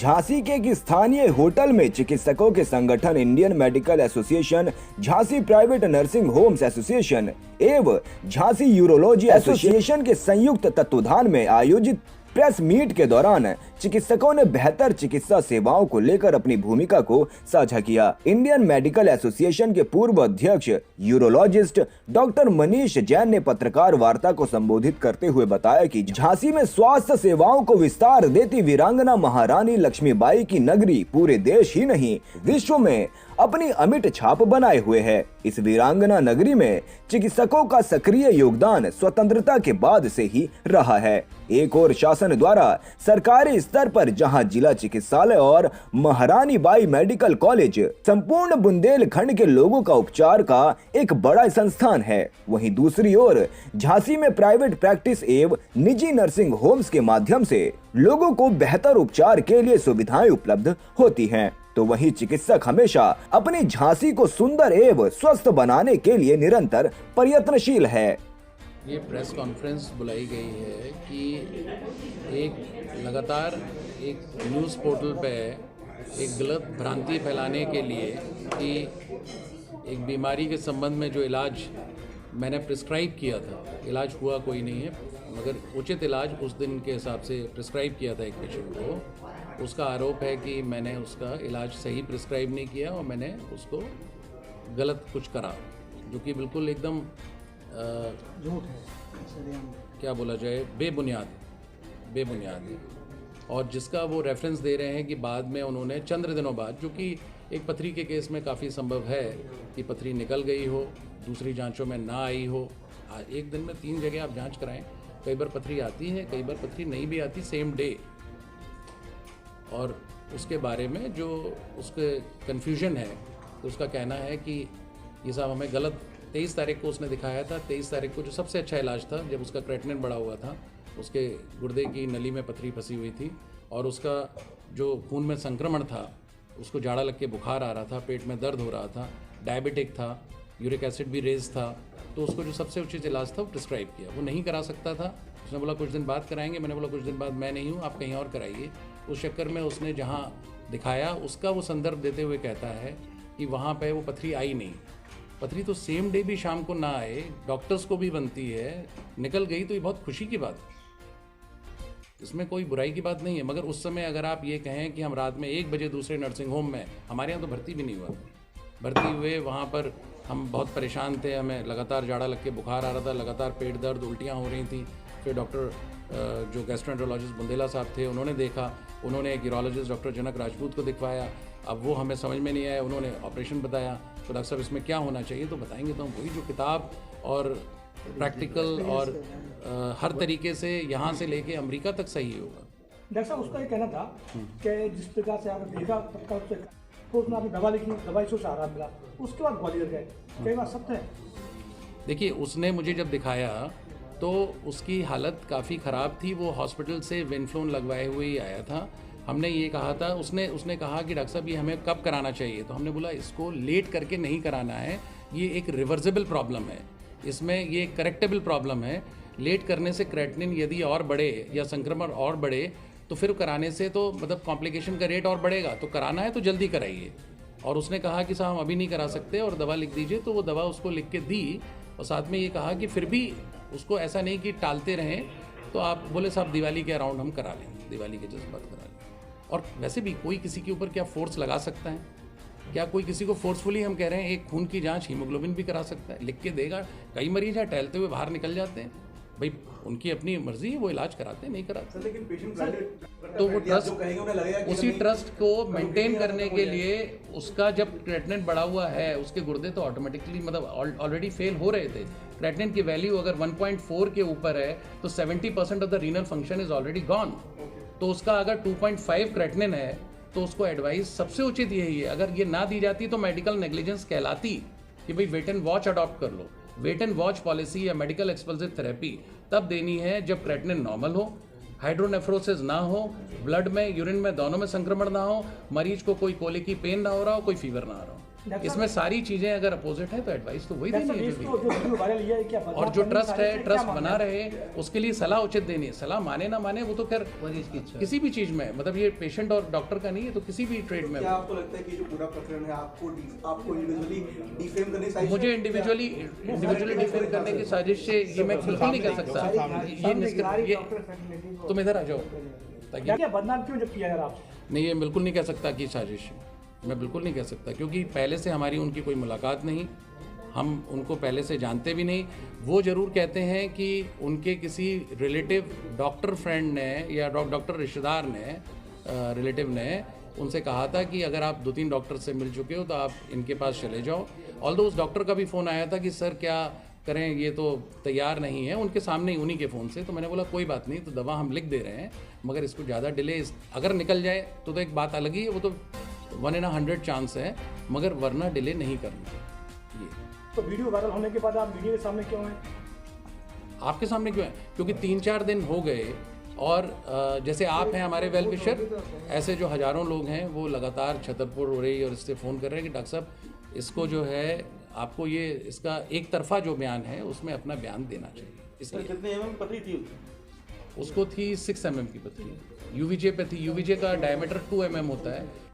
झांसी के एक स्थानीय होटल में चिकित्सकों के संगठन Indian medical association, Jhansi private nursing homes association एवं झांसी यूरोलॉजी एसोसिएशन के संयुक्त तत्वाधान में आयोजित प्रेस मीट के दौरान चिकित्सकों ने बेहतर चिकित्सा सेवाओं को लेकर अपनी भूमिका को साझा किया। इंडियन मेडिकल एसोसिएशन के पूर्व अध्यक्ष यूरोलॉजिस्ट डॉक्टर मनीष जैन ने पत्रकार वार्ता को संबोधित करते हुए बताया कि झांसी में स्वास्थ्य सेवाओं को विस्तार देती वीरांगना महारानी लक्ष्मीबाई की नगरी पूरे देश ही नहीं विश्व में अपनी अमिट छाप बनाए हुए है। इस वीरांगना नगरी में चिकित्सकों का सक्रिय योगदान स्वतंत्रता के बाद से ही रहा है। एक और शासन द्वारा सरकारी स्तर पर जहां जिला चिकित्सालय और महारानी बाई मेडिकल कॉलेज संपूर्ण बुंदेलखंड के लोगों का उपचार का एक बड़ा संस्थान है, वहीं दूसरी ओर झांसी में प्राइवेट प्रैक्टिस एवं निजी नर्सिंग होम्स के माध्यम से लोगों को बेहतर उपचार के लिए सुविधाएं उपलब्ध होती हैं। तो वही चिकित्सक हमेशा अपनी झांसी को सुंदर एवं स्वस्थ बनाने के लिए निरंतर प्रयत्नशील है। ये प्रेस कॉन्फ्रेंस बुलाई गई है कि एक लगातार एक न्यूज़ पोर्टल पे एक गलत भ्रांति फैलाने के लिए कि एक बीमारी के संबंध में जो इलाज मैंने प्रिस्क्राइब किया था, इलाज हुआ कोई नहीं है, मगर उचित इलाज उस दिन के हिसाब से प्रिस्क्राइब किया था एक पेशेंट को, उसका आरोप है कि मैंने उसका इलाज सही प्रिस्क्राइब नहीं किया और मैंने उसको गलत कुछ करा, जो कि बिल्कुल एकदम झूठ है, क्या बोला जाए, बेबुनियाद है। और जिसका वो रेफरेंस दे रहे हैं कि बाद में उन्होंने चंद दिनों बाद, जो कि एक पथरी के केस में काफ़ी संभव है कि पथरी निकल गई हो, दूसरी जांचों में ना आई हो। एक दिन में 3 जगह आप जांच कराएं, कई बार पथरी आती है, कई बार पथरी नहीं भी आती सेम डे। और उसके बारे में जो उसके कन्फ्यूजन है, तो उसका कहना है कि ये सब हमें गलत 23 तारीख को उसने दिखाया था। 23 तारीख को जो सबसे अच्छा इलाज था, जब उसका क्रेटिनिन बढ़ा हुआ था, उसके गुर्दे की नली में पथरी फंसी हुई थी और उसका जो खून में संक्रमण था, उसको जाड़ा लग के बुखार आ रहा था, पेट में दर्द हो रहा था, डायबिटिक था, यूरिक एसिड भी रेज था, तो उसको जो सबसे उचित इलाज था वो प्रिस्क्राइब किया। वो नहीं करा सकता था, उसने बोला कुछ दिन बाद कराएंगे, मैंने बोला कुछ दिन बाद मैं नहीं हूँ, आप कहीं और कराइए। उस चक्कर में उसने जहाँ दिखाया उसका वो संदर्भ देते हुए कहता है कि वहाँ पे वो पथरी आई नहीं। पथरी तो सेम डे भी शाम को ना आए, डॉक्टर्स को भी बनती है, निकल गई तो ये बहुत खुशी की बात है, इसमें कोई बुराई की बात नहीं है। मगर उस समय अगर आप ये कहें कि हम रात में 1 बजे दूसरे नर्सिंग होम में, हमारे यहाँ तो भर्ती भी नहीं हुआ, भर्ती हुए वहाँ पर हम बहुत परेशान थे, हमें लगातार जाड़ा लग के बुखार आ रहा था, लगातार पेट दर्द, उल्टियाँ हो रही थी। फिर डॉक्टर जो गैस्ट्रोएंटरोलॉजिस्ट बुंदेला साहब थे, उन्होंने देखा, उन्होंने एक यूरोलॉजिस्ट डॉक्टर जनक राजपूत को दिखवाया। अब वो हमें समझ में नहीं आया, उन्होंने ऑपरेशन बताया, तो डॉक्टर साहब इसमें क्या होना चाहिए, तो बताएंगे। तो वही जो किताब और प्रैक्टिकल और हर तरीके से यहाँ से लेके अमेरिका तक सही होगा। डॉक्टर साहब उसका ये कहना था कि जिस प्रकार से आपने देखा तत्काल से तो उसने आपने दवा लिखी, दवाई से आराम मिला, उसके बाद ग्वालियर गए, कई बार सत्य है। देखिए, उसने मुझे जब दिखाया तो उसकी हालत काफ़ी ख़राब थी, वो हॉस्पिटल से विनफ्लोन लगवाए हुए ही आया था। हमने ये कहा था, उसने कहा कि डॉक्टर साहब ये हमें कब कराना चाहिए, तो हमने बोला इसको लेट करके नहीं कराना है, ये एक रिवर्सिबल प्रॉब्लम है, इसमें ये एक करेक्टेबल प्रॉब्लम है। लेट करने से क्रेटिनिन यदि और बढ़े या संक्रमण और बढ़े तो फिर कराने से तो मतलब कॉम्प्लिकेशन का रेट और बढ़ेगा, तो कराना है तो जल्दी कराइए। और उसने कहा कि साहब हम अभी नहीं करा सकते और दवा लिख दीजिए, तो वो दवा उसको लिख के दी और साथ में ये कहा कि फिर भी उसको ऐसा नहीं कि टालते रहें, तो आप बोले साहब दिवाली के अराउंड हम करा लेंगे, दिवाली के जज्बात करा लेंगे। और वैसे भी कोई किसी के ऊपर क्या फोर्स लगा सकता है, क्या कोई किसी को फोर्सफुली हम कह रहे हैं एक खून की जांच हीमोग्लोबिन भी करा सकता है, लिख के देगा। कई मरीज हैं टहलते हुए बाहर निकल जाते हैं, भाई उनकी अपनी मर्जी है, वो इलाज कराते हैं, नहीं कराते। लेकिन पेशेंट तो वो ट्रस्ट, उसी ट्रस्ट को मेंटेन करने के लिए उसका जब क्रेटिनिन बढ़ा हुआ है, उसके गुर्दे तो ऑटोमेटिकली मतलब ऑलरेडी फेल हो रहे थे। क्रेटिनिन की वैल्यू अगर 1.4 के ऊपर है तो 70% of the renal function is already gone. तो उसका अगर 2.5 क्रेटिनिन है तो उसको एडवाइस सबसे उचित यही है, अगर ये ना दी जाती तो मेडिकल नेग्लिजेंस कहलाती कि भाई वेट एंड वॉच अडॉप्ट कर लो। वेट एंड वॉच पॉलिसी या मेडिकल एक्सपल्सिव थेरेपी तब देनी है जब क्रेटिनिन नॉर्मल हो, हाइड्रोनेफ्रोसिस ना हो, ब्लड में यूरिन में दोनों में संक्रमण ना हो, मरीज को कोई कोले की पेन ना हो रहा हो, कोई फीवर ना आ रहा हो। इसमें सारी चीज़ें अगर अपोजिट है तो एडवाइस तो वही देनी है जो भी जो वीडियो वायरल हुई है क्या और जो ट्रस्ट है ट्रस्ट बना रहे उसके लिए सलाह उचित देनी है। सलाह माने ना माने वो तो खैर किसी भी चीज़ में, मतलब ये पेशेंट और डॉक्टर का नहीं है, तो किसी भी ट्रेड में। क्या आपको लगता है कि जो पूरा प्रकरण है आपको इंडिविजुअली डिफेम करने की साजिश है? मुझे इंडिविजुअली डिफेम करने की साजिश से ये मैं बिल्कुल नहीं कह सकता। ये तुम इधर आ जाओ ताकि क्या बदनाम क्यों जब किया यार आप? नहीं, ये बिल्कुल नहीं कह सकता कि साजिश है, मैं बिल्कुल नहीं कह सकता, क्योंकि पहले से हमारी उनकी कोई मुलाकात नहीं, हम उनको पहले से जानते भी नहीं। वो ज़रूर कहते हैं कि उनके किसी रिलेटिव डॉक्टर फ्रेंड ने या डॉक्टर रिश्तेदार ने रिलेटिव ने उनसे कहा था कि अगर आप 2-3 डॉक्टर से मिल चुके हो तो आप इनके पास चले जाओ। ऑल्दो उस डॉक्टर का भी फ़ोन आया था कि सर क्या करें, ये तो तैयार नहीं है, उनके सामने ही उन्हीं के फ़ोन से। तो मैंने बोला कोई बात नहीं, तो दवा हम लिख दे रहे हैं, मगर इसको ज़्यादा डिले अगर निकल जाए तो एक बात अलग ही है, वो तो 1 in 100 चांस है, मगर वरना डिले नहीं करना ये। तो वीडियो वायरल होने के बाद आप मीडिया के सामने क्यों हैं? आपके सामने क्यों है? क्योंकि 3-4 दिन हो गए और जैसे आप हैं हमारे वेल विशर, ऐसे जो हज़ारों लोग हैं वो लगातार छतरपुर हो रही और इससे फ़ोन कर रहे हैं कि डॉक्टर साहब इसको जो है आपको ये इसका एक तरफा जो बयान है उसमें अपना बयान देना चाहिए। इसलिए कितने mm पतली थी उसको थी 6 mm की पथरी, यूवीजे पे थी। यूवीजे का डायमीटर 2 mm होता है।